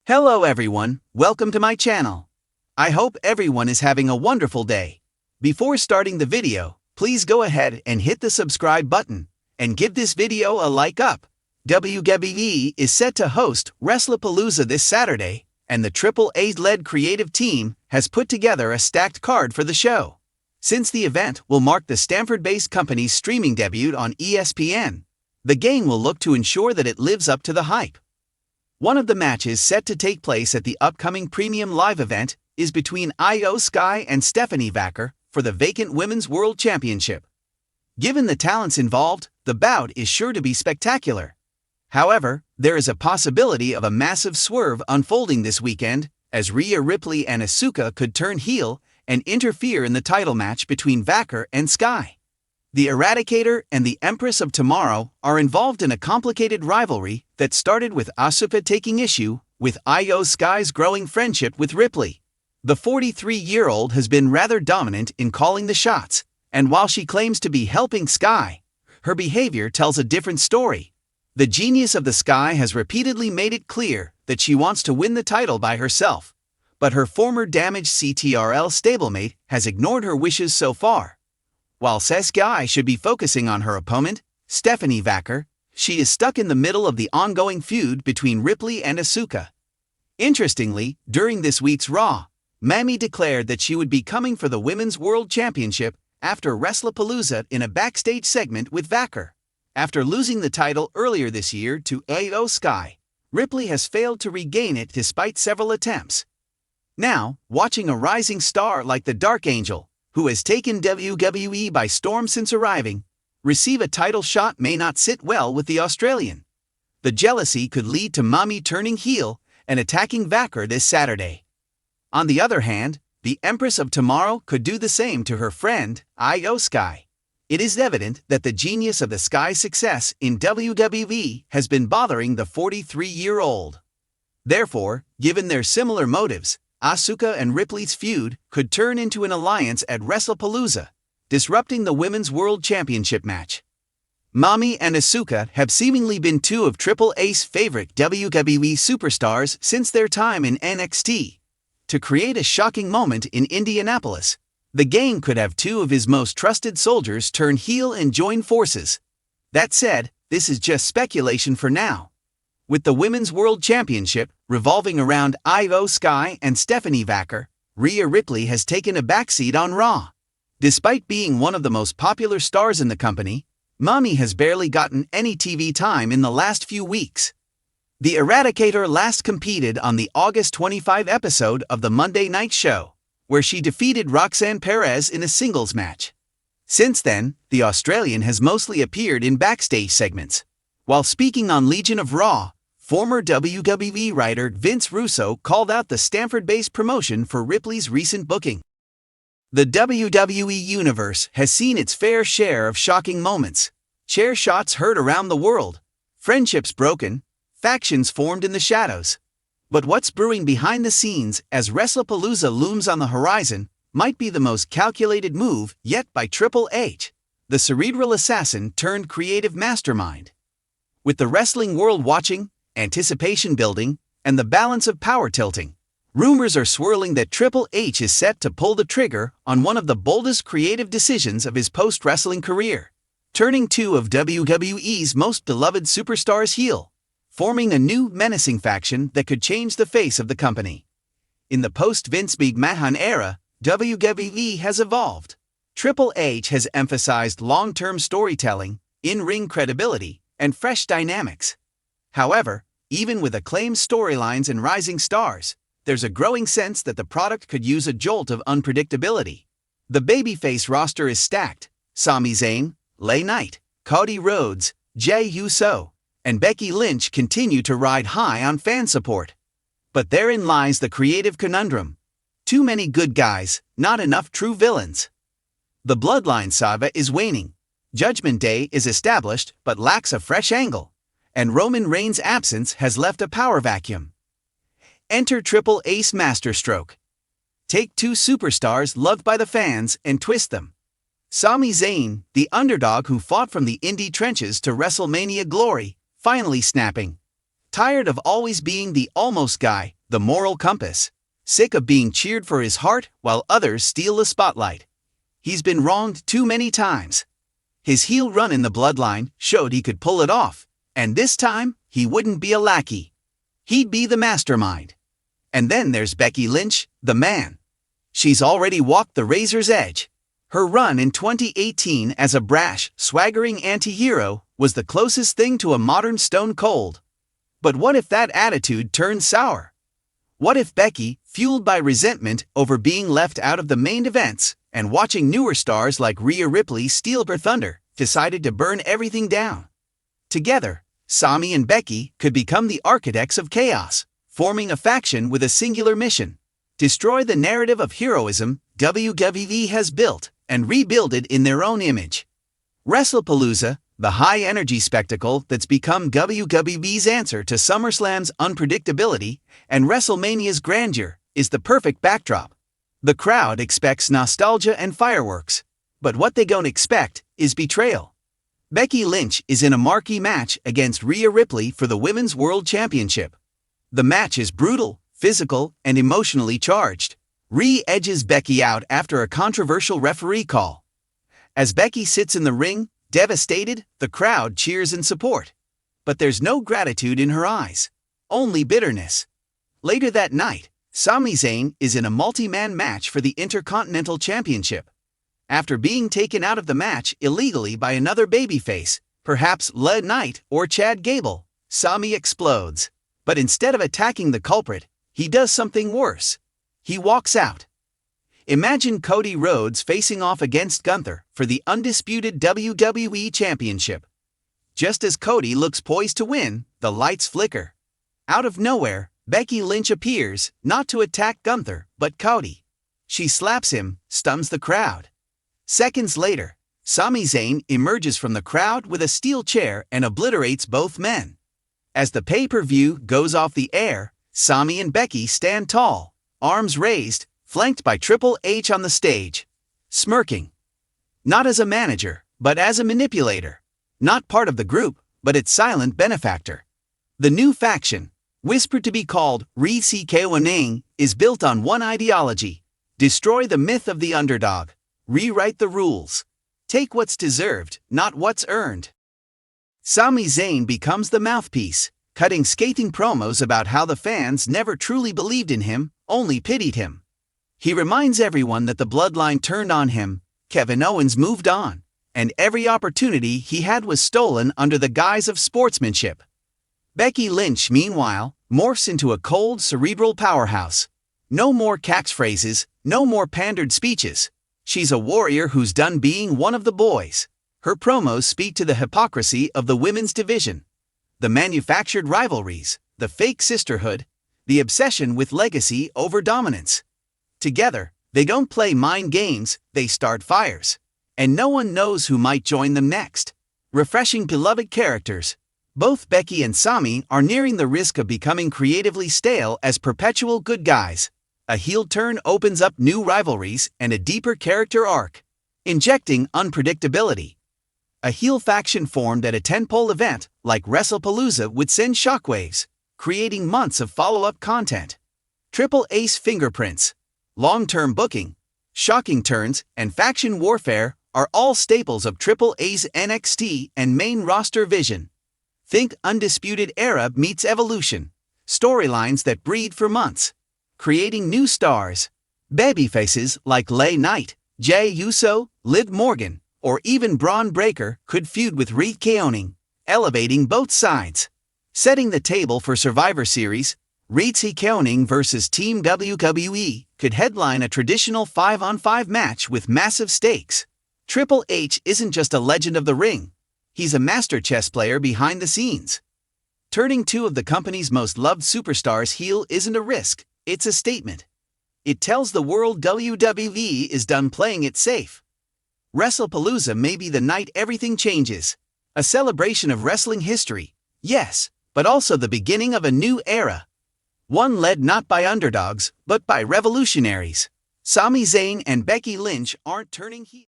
Hello everyone, welcome to my channel. I hope everyone is having a wonderful day. Before starting the video, please go ahead and hit the subscribe button and give this video a like up. WWE is set to host WrestlePalooza this Saturday, and the Triple A-led creative team has put together a stacked card for the show. Since the event will mark the Stamford-based company's streaming debut on ESPN, the gang will look to ensure that it lives up to the hype. One of the matches set to take place at the upcoming Premium Live event is between Io Sky and Stephanie Vaquer for the vacant Women's World Championship. Given the talents involved, the bout is sure to be spectacular. However, there is a possibility of a massive swerve unfolding this weekend, as Rhea Ripley and Asuka could turn heel and interfere in the title match between Vaquer and Sky. The Eradicator and the Empress of Tomorrow are involved in a complicated rivalry that started with Asuka taking issue with Io Sky's growing friendship with Ripley. The 43-year-old has been rather dominant in calling the shots, and while she claims to be helping Sky, her behavior tells a different story. The genius of the Sky has repeatedly made it clear that she wants to win the title by herself, but her former damaged CTRL stablemate has ignored her wishes so far. While Sky should be focusing on her opponent, Stephanie Vaquer, she is stuck in the middle of the ongoing feud between Ripley and Asuka. Interestingly, during this week's Raw, Mami declared that she would be coming for the Women's World Championship after WrestlePalooza in a backstage segment with Vaquer. After losing the title earlier this year to Io Sky, Ripley has failed to regain it despite several attempts. Now, watching a rising star like the Dark Angel, who has taken WWE by storm since arriving, receive a title shot may not sit well with the Australian. The jealousy could lead to Mami turning heel and attacking Vaquer this Saturday. On the other hand, the Empress of Tomorrow could do the same to her friend, Io Sky. It is evident that the genius of the Sky's success in WWE has been bothering the 43-year-old. Therefore, given their similar motives, Asuka and Ripley's feud could turn into an alliance at WrestlePalooza, disrupting the Women's World Championship match. Mami and Asuka have seemingly been two of Triple A's favorite WWE superstars since their time in NXT. To create a shocking moment in Indianapolis, the gang could have two of his most trusted soldiers turn heel and join forces. That said, this is just speculation for now. With the Women's World Championship revolving around Io Sky and Stephanie Vaquer, Rhea Ripley has taken a backseat on Raw. Despite being one of the most popular stars in the company, Mami has barely gotten any TV time in the last few weeks. The Eradicator last competed on the August 25 episode of the Monday Night Show, where she defeated Roxanne Perez in a singles match. Since then, the Australian has mostly appeared in backstage segments. While speaking on Legion of Raw, former WWE writer Vince Russo called out the Stamford-based promotion for Ripley's recent booking. The WWE Universe has seen its fair share of shocking moments, chair shots heard around the world, friendships broken, factions formed in the shadows. But what's brewing behind the scenes as WrestlePalooza looms on the horizon might be the most calculated move yet by Triple H, the cerebral assassin turned creative mastermind. With the wrestling world watching, anticipation building, and the balance of power tilting, rumors are swirling that Triple H is set to pull the trigger on one of the boldest creative decisions of his post-wrestling career, turning two of WWE's most beloved superstars heel, forming a new menacing faction that could change the face of the company. In the post-Vince McMahon era, WWE has evolved. Triple H has emphasized long-term storytelling, in-ring credibility, and fresh dynamics. However, even with acclaimed storylines and rising stars, there's a growing sense that the product could use a jolt of unpredictability. The babyface roster is stacked. Sami Zayn, LA Knight, Cody Rhodes, Jey Uso, and Becky Lynch continue to ride high on fan support. But therein lies the creative conundrum. Too many good guys, not enough true villains. The Bloodline saga is waning. Judgment Day is established but lacks a fresh angle, and Roman Reigns' absence has left a power vacuum. Enter Triple Ace masterstroke. Take two superstars loved by the fans and twist them. Sami Zayn, the underdog who fought from the indie trenches to WrestleMania glory, finally snapping. Tired of always being the almost guy, the moral compass. Sick of being cheered for his heart while others steal the spotlight. He's been wronged too many times. His heel run in the bloodline showed he could pull it off, and this time, he wouldn't be a lackey. He'd be the mastermind. And then there's Becky Lynch, the man. She's already walked the razor's edge. Her run in 2018 as a brash, swaggering anti-hero was the closest thing to a modern Stone Cold. But what if that attitude turned sour? What if Becky, fueled by resentment over being left out of the main events and watching newer stars like Rhea Ripley steal her thunder, decided to burn everything down? Together, Sami and Becky could become the architects of chaos, forming a faction with a singular mission: destroy the narrative of heroism WWE has built and rebuild it in their own image. WrestlePalooza, the high-energy spectacle that's become WWE's answer to SummerSlam's unpredictability and WrestleMania's grandeur, is the perfect backdrop. The crowd expects nostalgia and fireworks, but what they don't expect is betrayal. Becky Lynch is in a marquee match against Rhea Ripley for the Women's World Championship. The match is brutal, physical, and emotionally charged. Rhea edges Becky out after a controversial referee call. As Becky sits in the ring, devastated, the crowd cheers in support. But there's no gratitude in her eyes, only bitterness. Later that night, Sami Zayn is in a multi-man match for the Intercontinental Championship. After being taken out of the match illegally by another babyface, perhaps LA Knight or Chad Gable, Sami explodes. But instead of attacking the culprit, he does something worse. He walks out. Imagine Cody Rhodes facing off against Gunther for the undisputed WWE Championship. Just as Cody looks poised to win, the lights flicker. Out of nowhere, Becky Lynch appears, not to attack Gunther, but Cody. She slaps him, stuns the crowd. Seconds later, Sami Zayn emerges from the crowd with a steel chair and obliterates both men. As the pay-per-view goes off the air, Sami and Becky stand tall, arms raised, flanked by Triple H on the stage, smirking. Not as a manager, but as a manipulator. Not part of the group, but its silent benefactor. The new faction, whispered to be called Re-CKONing, is built on one ideology: destroy the myth of the underdog, rewrite the rules. Take what's deserved, not what's earned. Sami Zayn becomes the mouthpiece, cutting scathing promos about how the fans never truly believed in him, only pitied him. He reminds everyone that the bloodline turned on him, Kevin Owens moved on, and every opportunity he had was stolen under the guise of sportsmanship. Becky Lynch, meanwhile, morphs into a cold, cerebral powerhouse. No more catchphrases, no more pandered speeches. She's a warrior who's done being one of the boys. Her promos speak to the hypocrisy of the women's division. The manufactured rivalries, the fake sisterhood, the obsession with legacy over dominance. Together, they don't play mind games, they start fires. And no one knows who might join them next. Refreshing beloved characters. Both Becky and Sami are nearing the risk of becoming creatively stale as perpetual good guys. A heel turn opens up new rivalries and a deeper character arc, injecting unpredictability. A heel faction formed at a tentpole event like WrestlePalooza would send shockwaves, creating months of follow-up content. Triple Ace fingerprints, long-term booking, shocking turns, and faction warfare are all staples of Triple A's NXT and main roster vision. Think Undisputed Era meets Evolution, storylines that breed for months, creating new stars. Babyfaces like LA Knight, Jey Uso, Liv Morgan, or even Braun Breaker could feud with Re-CKONing, elevating both sides. Setting the table for Survivor Series, Re-CKONing vs. Team WWE could headline a traditional 5-on-5 match with massive stakes. Triple H isn't just a legend of the ring. He's a master chess player behind the scenes. Turning two of the company's most loved superstars heel isn't a risk, it's a statement. It tells the world WWE is done playing it safe. WrestlePalooza may be the night everything changes. A celebration of wrestling history, yes, but also the beginning of a new era. One led not by underdogs, but by revolutionaries. Sami Zayn and Becky Lynch aren't turning heel.